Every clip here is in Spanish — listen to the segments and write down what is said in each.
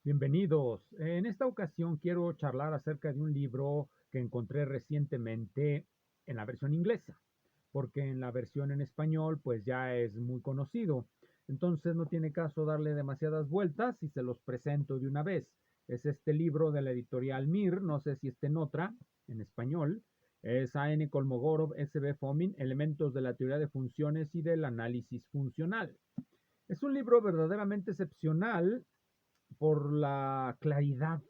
Bienvenidos. En esta ocasión quiero charlar acerca de un libro que encontré recientemente en la versión inglesa, porque en la versión en español pues ya es muy conocido. Entonces no tiene caso darle demasiadas vueltas y se los presento de una vez. Es este libro de la editorial Mir, no sé si está en otra, en español. Es A.N. Kolmogorov, S.B. Fomin, Elementos de la teoría de funciones y del análisis funcional. Es un libro verdaderamente excepcional por la claridad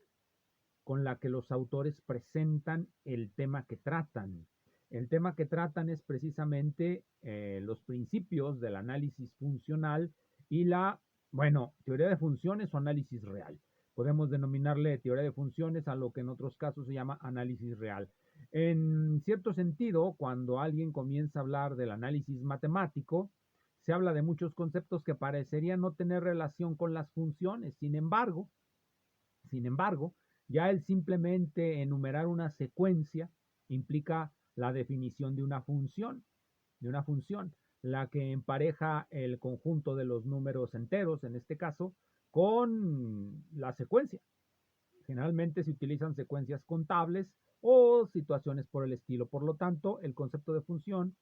con la que los autores presentan el tema que tratan. El tema que tratan es precisamente los principios del análisis funcional y teoría de funciones o análisis real. Podemos denominarle teoría de funciones a lo que en otros casos se llama análisis real. En cierto sentido, cuando alguien comienza a hablar del análisis matemático, se habla de muchos conceptos que parecerían no tener relación con las funciones. Sin embargo, ya el simplemente enumerar una secuencia implica la definición de una función, la que empareja el conjunto de los números enteros, en este caso, con la secuencia. Generalmente se utilizan secuencias contables o situaciones por el estilo. Por lo tanto, el concepto de función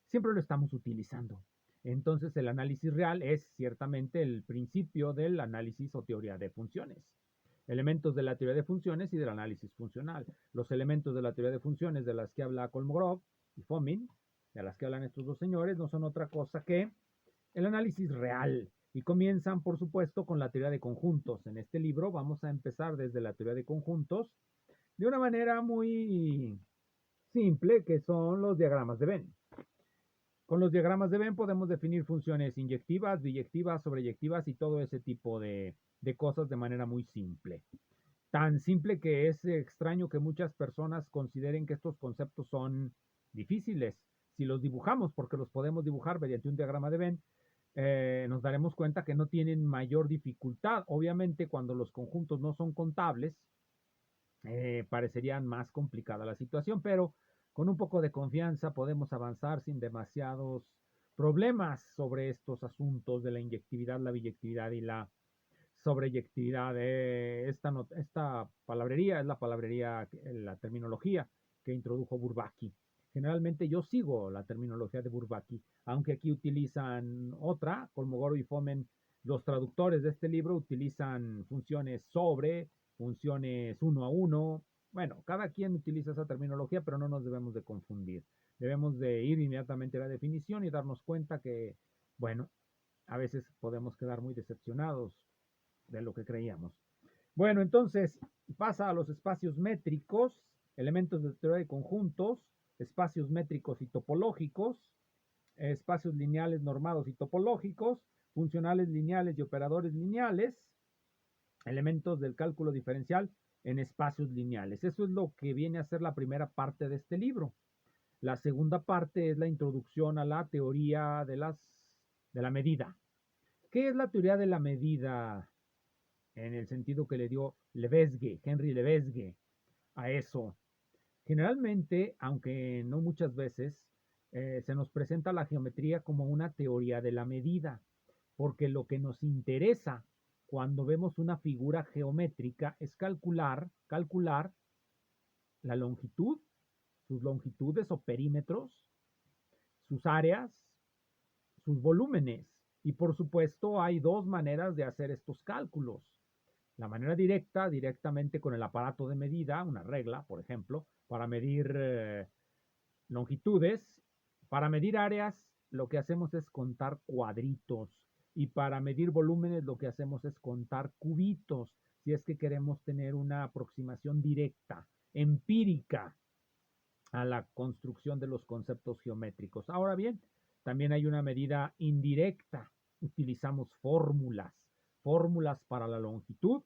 siempre lo estamos utilizando. Entonces, el análisis real es ciertamente el principio del análisis o teoría de funciones. Elementos de la teoría de funciones y del análisis funcional. Los elementos de la teoría de funciones de las que habla Kolmogorov y Fomin, de las que hablan estos dos señores, no son otra cosa que el análisis real. Y comienzan, por supuesto, con la teoría de conjuntos. En este libro vamos a empezar desde la teoría de conjuntos de una manera muy simple, que son los diagramas de Venn. Con los diagramas de Venn podemos definir funciones inyectivas, biyectivas, sobreyectivas y todo ese tipo de cosas de manera muy simple. Tan simple que es extraño que muchas personas consideren que estos conceptos son difíciles. Si los dibujamos, porque los podemos dibujar mediante un diagrama de Venn, nos daremos cuenta que no tienen mayor dificultad. Obviamente, cuando los conjuntos no son contables, parecerían más complicada la situación, pero con un poco de confianza podemos avanzar sin demasiados problemas sobre estos asuntos de la inyectividad, la biyectividad y la sobreyectividad. Esta palabrería es la palabrería, la terminología que introdujo Bourbaki. Generalmente yo sigo la terminología de Bourbaki, aunque aquí utilizan otra. Kolmogorov y Fomin, los traductores de este libro, utilizan funciones sobre, funciones uno a uno. Bueno, cada quien utiliza esa terminología, pero no nos debemos de confundir. Debemos de ir inmediatamente a la definición y darnos cuenta que, bueno, a veces podemos quedar muy decepcionados de lo que creíamos. Bueno, entonces pasa a los espacios métricos, elementos de teoría de conjuntos, espacios métricos y topológicos, espacios lineales normados y topológicos, funcionales lineales y operadores lineales, elementos del cálculo diferencial en espacios lineales. Eso es lo que viene a ser la primera parte de este libro. La segunda parte es la introducción a la teoría de la medida. ¿Qué es la teoría de la medida? En el sentido que le dio Lebesgue, Henry Lebesgue, a eso. Generalmente, aunque no muchas veces, se nos presenta la geometría como una teoría de la medida, porque lo que nos interesa cuando vemos una figura geométrica es calcular la longitud, sus longitudes o perímetros, sus áreas, sus volúmenes. Y por supuesto hay dos maneras de hacer estos cálculos. La manera directa, directamente con el aparato de medida, una regla, por ejemplo, para medir longitudes. Para medir áreas, lo que hacemos es contar cuadritos. Y para medir volúmenes, lo que hacemos es contar cubitos, si es que queremos tener una aproximación directa, empírica, a la construcción de los conceptos geométricos. Ahora bien, también hay una medida indirecta. Utilizamos fórmulas para la longitud,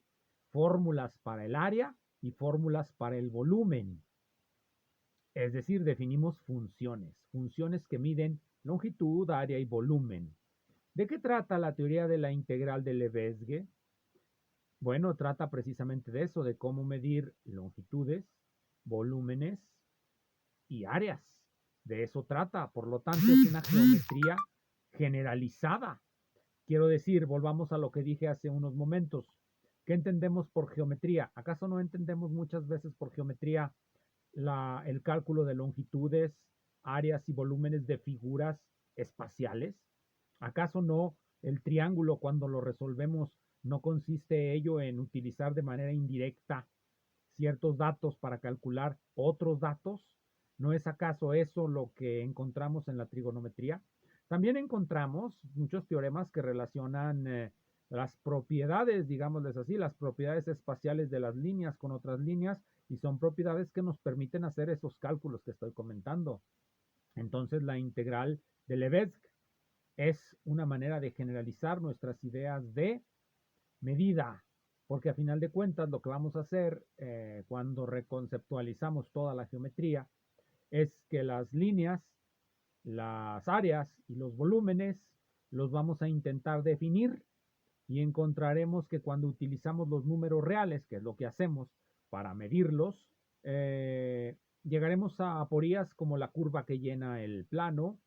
fórmulas para el área y fórmulas para el volumen. Es decir, definimos funciones que miden longitud, área y volumen. ¿De qué trata la teoría de la integral de Lebesgue? Bueno, trata precisamente de eso, de cómo medir longitudes, volúmenes y áreas. De eso trata. Por lo tanto, es una geometría generalizada. Quiero decir, volvamos a lo que dije hace unos momentos, ¿Qué entendemos por geometría? ¿Acaso no entendemos muchas veces por geometría el cálculo de longitudes, áreas y volúmenes de figuras espaciales? ¿Acaso no el triángulo, cuando lo resolvemos, no consiste ello en utilizar de manera indirecta ciertos datos para calcular otros datos? ¿No es acaso eso lo que encontramos en la trigonometría? También encontramos muchos teoremas que relacionan las propiedades, digámosles así, las propiedades espaciales de las líneas con otras líneas, y son propiedades que nos permiten hacer esos cálculos que estoy comentando. Entonces, la integral de Lebesgue es una manera de generalizar nuestras ideas de medida, porque a final de cuentas lo que vamos a hacer cuando reconceptualizamos toda la geometría es que las líneas, las áreas y los volúmenes los vamos a intentar definir, y encontraremos que cuando utilizamos los números reales, que es lo que hacemos para medirlos, llegaremos a aporías como la curva que llena el plano,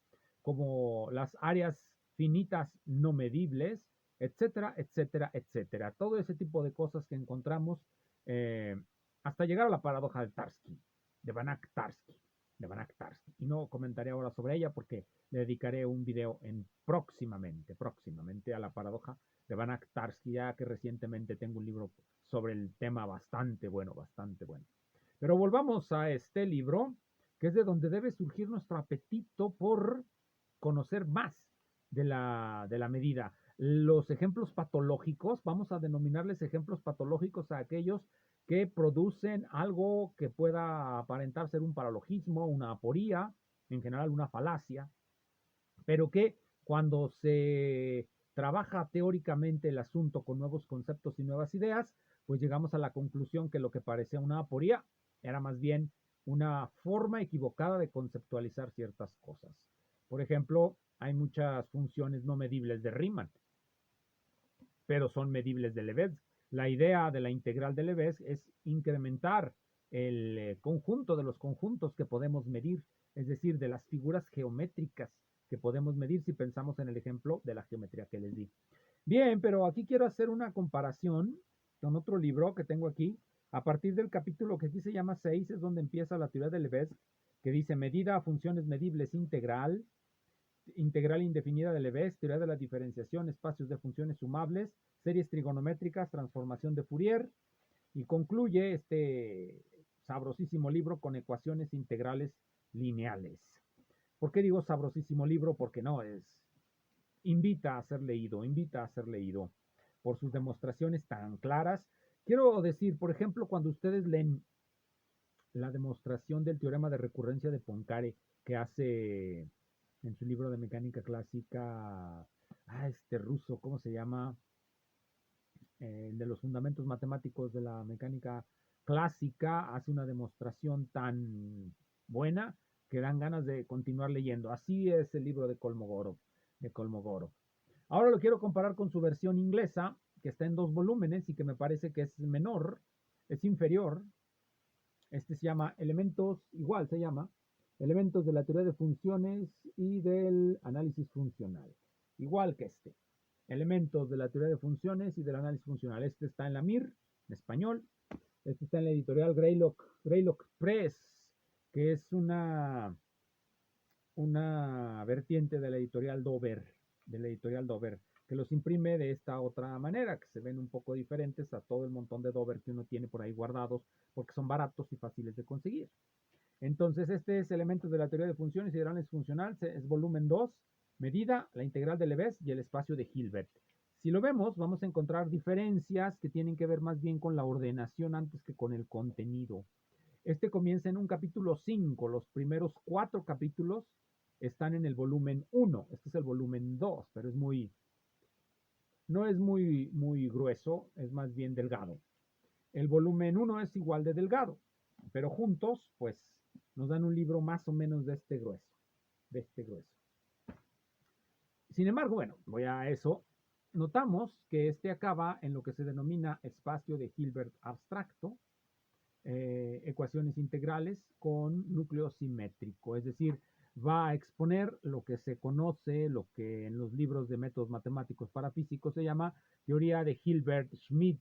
como las áreas finitas no medibles, etcétera, etcétera, etcétera. Todo ese tipo de cosas que encontramos eh, hasta llegar a la paradoja de Tarski, de Banach-Tarski, de Banach-Tarski. Y no comentaré ahora sobre ella porque le dedicaré un video próximamente a la paradoja de Banach-Tarski, ya que recientemente tengo un libro sobre el tema bastante bueno, bastante bueno. Pero volvamos a este libro, que es de donde debe surgir nuestro apetito por conocer más de la medida. Los ejemplos patológicos, vamos a denominarles ejemplos patológicos a aquellos que producen algo que pueda aparentar ser un paralogismo, una aporía, en general una falacia, pero que cuando se trabaja teóricamente el asunto con nuevos conceptos y nuevas ideas, pues llegamos a la conclusión que lo que parecía una aporía era más bien una forma equivocada de conceptualizar ciertas cosas. Por ejemplo, hay muchas funciones no medibles de Riemann, pero son medibles de Lebesgue. La idea de la integral de Lebesgue es incrementar el conjunto de los conjuntos que podemos medir, es decir, de las figuras geométricas que podemos medir si pensamos en el ejemplo de la geometría que les di. Bien, pero aquí quiero hacer una comparación con otro libro que tengo aquí. A partir del capítulo que aquí se llama 6 es donde empieza la teoría de Lebesgue, que dice medida a funciones medibles integral, integral indefinida de Lebesgue, teoría de la diferenciación, espacios de funciones sumables, series trigonométricas, transformación de Fourier, y concluye este sabrosísimo libro con ecuaciones integrales lineales. ¿Por qué digo sabrosísimo libro? Porque no, invita a ser leído por sus demostraciones tan claras. Quiero decir, por ejemplo, cuando ustedes leen la demostración del teorema de recurrencia de Poincaré que hace en su libro de mecánica clásica, este ruso, ¿cómo se llama? De los fundamentos matemáticos de la mecánica clásica, hace una demostración tan buena que dan ganas de continuar leyendo. Así es el libro de Kolmogorov. Ahora lo quiero comparar con su versión inglesa, que está en 2 volúmenes y que me parece que es menor, es inferior. Este se llama Elementos, igual se llama, Elementos de la teoría de funciones y del análisis funcional. Igual que este. Elementos de la teoría de funciones y del análisis funcional. Este está en la MIR, en español. Este está en la editorial Greylock Press, que es una vertiente de la editorial Dover, que los imprime de esta otra manera, que se ven un poco diferentes a todo el montón de Dover que uno tiene por ahí guardados, porque son baratos y fáciles de conseguir. Entonces, este es Elementos de la teoría de funciones y del análisis funcional, es volumen 2, medida, la integral de Lebesgue y el espacio de Hilbert. Si lo vemos, vamos a encontrar diferencias que tienen que ver más bien con la ordenación antes que con el contenido. Este comienza en un capítulo 5, los primeros 4 capítulos están en el volumen 1, este es el volumen 2, pero no es muy grueso, es más bien delgado. El volumen 1 es igual de delgado, pero juntos, pues, nos dan un libro más o menos de este grueso. Sin embargo, bueno, voy a eso. Notamos que este acaba en lo que se denomina espacio de Hilbert abstracto, ecuaciones integrales con núcleo simétrico, es decir, va a exponer lo que se conoce, lo que en los libros de métodos matemáticos para físicos se llama teoría de Hilbert-Schmidt,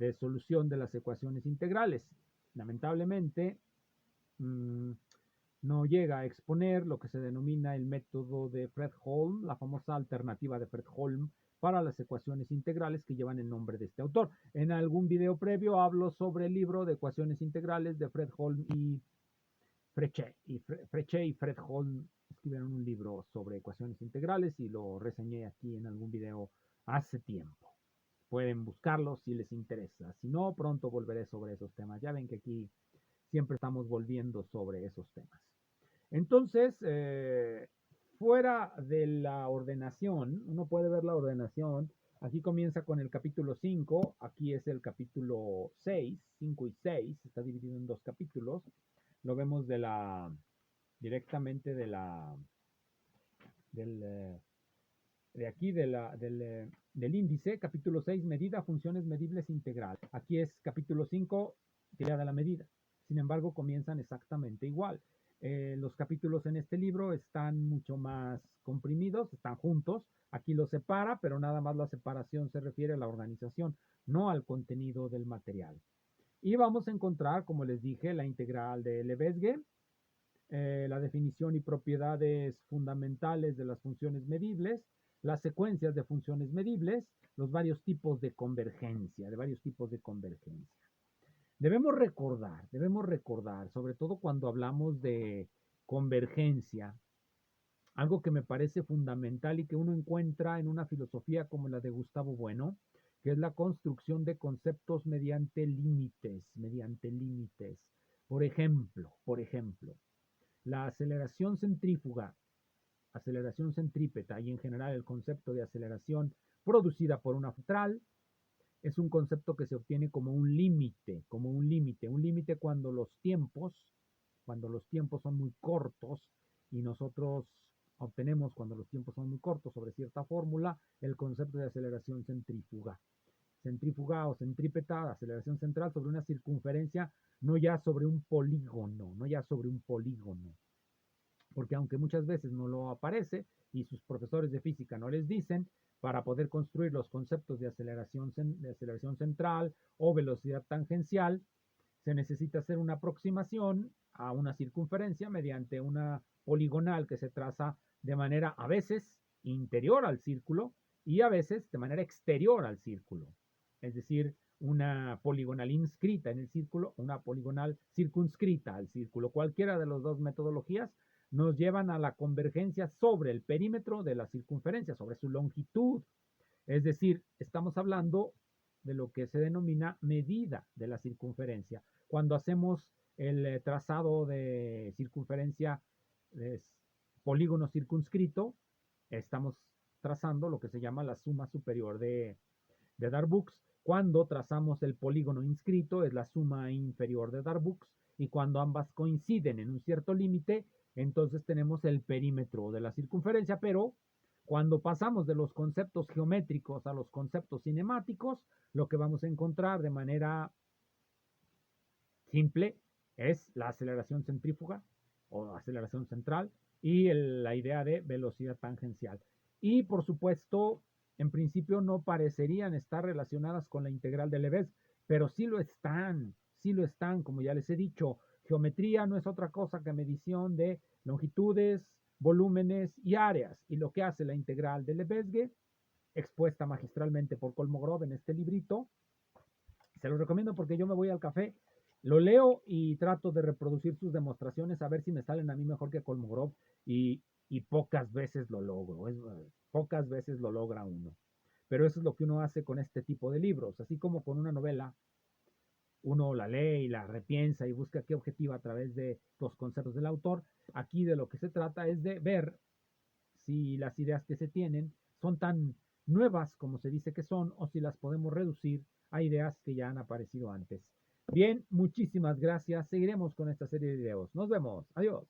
de solución de las ecuaciones integrales. Lamentablemente, no llega a exponer lo que se denomina el método de Fredholm, la famosa alternativa de Fredholm para las ecuaciones integrales que llevan el nombre de este autor. En algún video previo hablo sobre el libro de ecuaciones integrales de Fredholm y Frechet. Frechet y Fredholm escribieron un libro sobre ecuaciones integrales y lo reseñé aquí en algún video hace tiempo. Pueden buscarlo si les interesa. Si no, pronto volveré sobre esos temas. Ya ven que aquí siempre estamos volviendo sobre esos temas. Entonces, fuera de la ordenación, uno puede ver la ordenación. Aquí comienza con el capítulo 5, aquí es el capítulo 6, 5 y 6, está dividido en dos capítulos. Lo vemos directamente de aquí del índice, capítulo 6, medida, funciones medibles integral. Aquí es capítulo 5, teoría de la medida. Sin embargo, comienzan exactamente igual. Los capítulos en este libro están mucho más comprimidos, están juntos. Aquí los separa, pero nada más la separación se refiere a la organización, no al contenido del material. Y vamos a encontrar, como les dije, la integral de Lebesgue, la definición y propiedades fundamentales de las funciones medibles, las secuencias de funciones medibles, los varios tipos de convergencia, Debemos recordar, sobre todo cuando hablamos de convergencia, algo que me parece fundamental y que uno encuentra en una filosofía como la de Gustavo Bueno, que es la construcción de conceptos mediante límites. Por ejemplo, la aceleración centrífuga, aceleración centrípeta y en general el concepto de aceleración producida por una central es un concepto que se obtiene como un límite, cuando los tiempos son muy cortos y nosotros obtenemos cuando los tiempos son muy cortos sobre cierta fórmula el concepto de aceleración centrífuga o centrípeta, aceleración central sobre una circunferencia, no ya sobre un polígono, porque aunque muchas veces no lo aparece y sus profesores de física no les dicen, para poder construir los conceptos de aceleración central o velocidad tangencial, se necesita hacer una aproximación a una circunferencia mediante una poligonal que se traza de manera a veces interior al círculo y a veces de manera exterior al círculo. Es decir, una poligonal inscrita en el círculo, una poligonal circunscrita al círculo. Cualquiera de las dos metodologías nos llevan a la convergencia sobre el perímetro de la circunferencia, sobre su longitud. Es decir, estamos hablando de lo que se denomina medida de la circunferencia. Cuando hacemos el trazado de circunferencia, polígono circunscrito, estamos trazando lo que se llama la suma superior de Darboux. Cuando trazamos el polígono inscrito es la suma inferior de Darboux, y cuando ambas coinciden en un cierto límite, entonces tenemos el perímetro de la circunferencia. Pero cuando pasamos de los conceptos geométricos a los conceptos cinemáticos, lo que vamos a encontrar de manera simple es la aceleración centrífuga o aceleración central y la idea de velocidad tangencial. Y por supuesto, en principio no parecerían estar relacionadas con la integral de Lebesgue, pero sí lo están, como ya les he dicho. Geometría no es otra cosa que medición de longitudes, volúmenes y áreas, y lo que hace la integral de Lebesgue, expuesta magistralmente por Kolmogorov en este librito, se lo recomiendo porque yo me voy al café, lo leo y trato de reproducir sus demostraciones a ver si me salen a mí mejor que Kolmogorov, y pocas veces lo logro, pocas veces lo logra uno. Pero eso es lo que uno hace con este tipo de libros, así como con una novela. Uno la lee y la repiensa y busca qué objetivo a través de los conceptos del autor. Aquí de lo que se trata es de ver si las ideas que se tienen son tan nuevas como se dice que son, o si las podemos reducir a ideas que ya han aparecido antes. Bien, muchísimas gracias. Seguiremos con esta serie de videos. Nos vemos. Adiós.